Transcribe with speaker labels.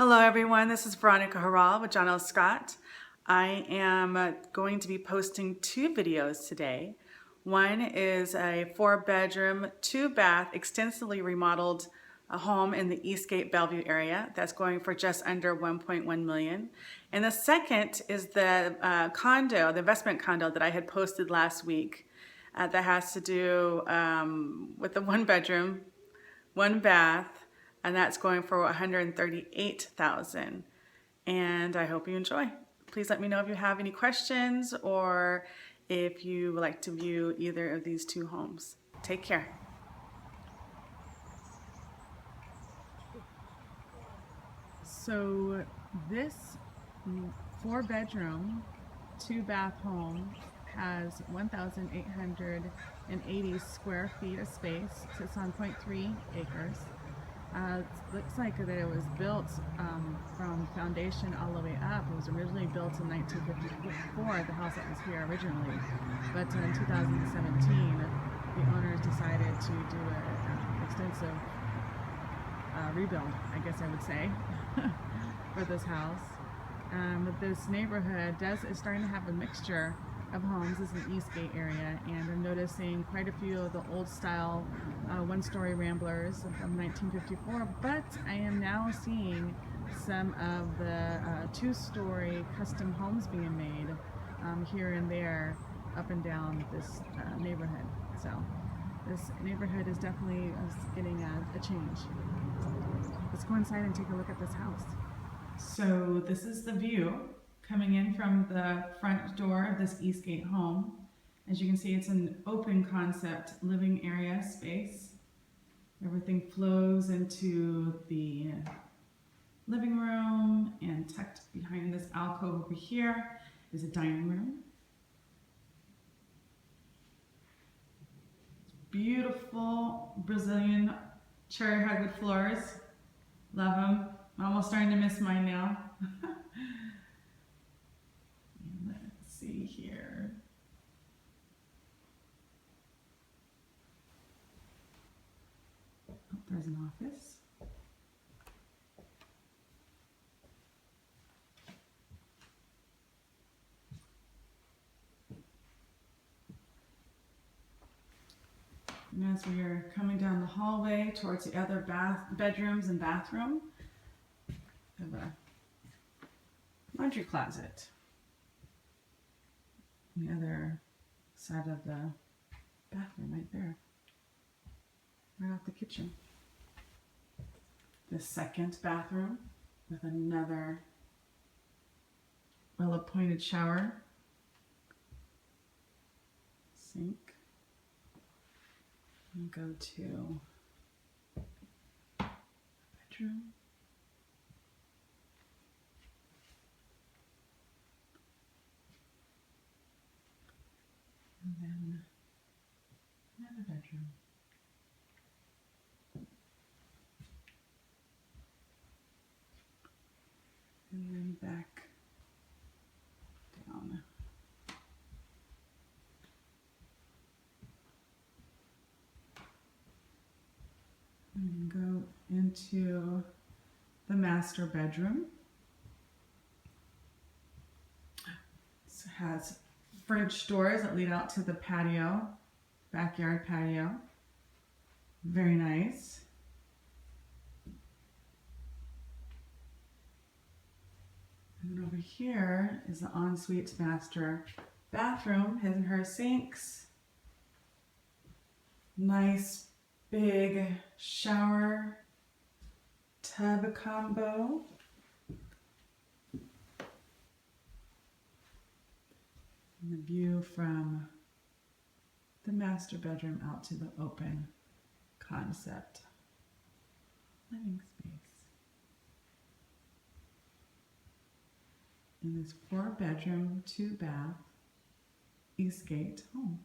Speaker 1: Hello everyone, this is Veronica Harral with John L. Scott. I am going to be posting two videos today. One is a 4-bedroom, 2-bath, extensively remodeled home in the Eastgate Bellevue area that's going for just under $1.1 million. And the second is the condo, the investment condo that I had posted last week that has to do with the 1-bedroom, 1-bath, and that's going for $138,000. And I hope you enjoy. Please let me know if you have any questions or if you would like to view either of these two homes. Take care. So this 4-bedroom, 2-bath home has 1,880 square feet of space. Sits on 0.3 acres. It looks like that it was built from foundation all the way up. It was originally built in 1954, the house that was here originally. But in 2017, the owners decided to do an extensive rebuild, I guess I would say, for this house. But this neighborhood is starting to have a mixture of homes. This is an Eastgate area, and I'm noticing quite a few of the old style 1-story ramblers from 1954, but I am now seeing some of the 2-story custom homes being made here and there up and down this neighborhood. So this neighborhood is definitely getting a change. Let's go inside and take a look at this house. So this is the view coming in from the front door of this Eastgate home. As you can see, it's an open concept living area space. Everything flows into the living room, and tucked behind this alcove over here is a dining room. Beautiful Brazilian cherry hardwood floors. Love them. I'm almost starting to miss mine now. Let's see here. Oh, there's an office. And as we are coming down the hallway towards the other bedrooms and bathroom, we have a laundry closet. On the other side of the bathroom, right there, right off the kitchen. The second bathroom with another well-appointed shower, sink. And go to bedroom. And then another bedroom. And then back down. And go into the master bedroom. It has French doors that lead out to the patio, backyard patio. Very nice. And then over here is the ensuite master bathroom, his and her sinks. Nice big shower tub combo. And the view from the master bedroom out to the open concept living space. In this 4-bedroom, 2-bath Eastgate home.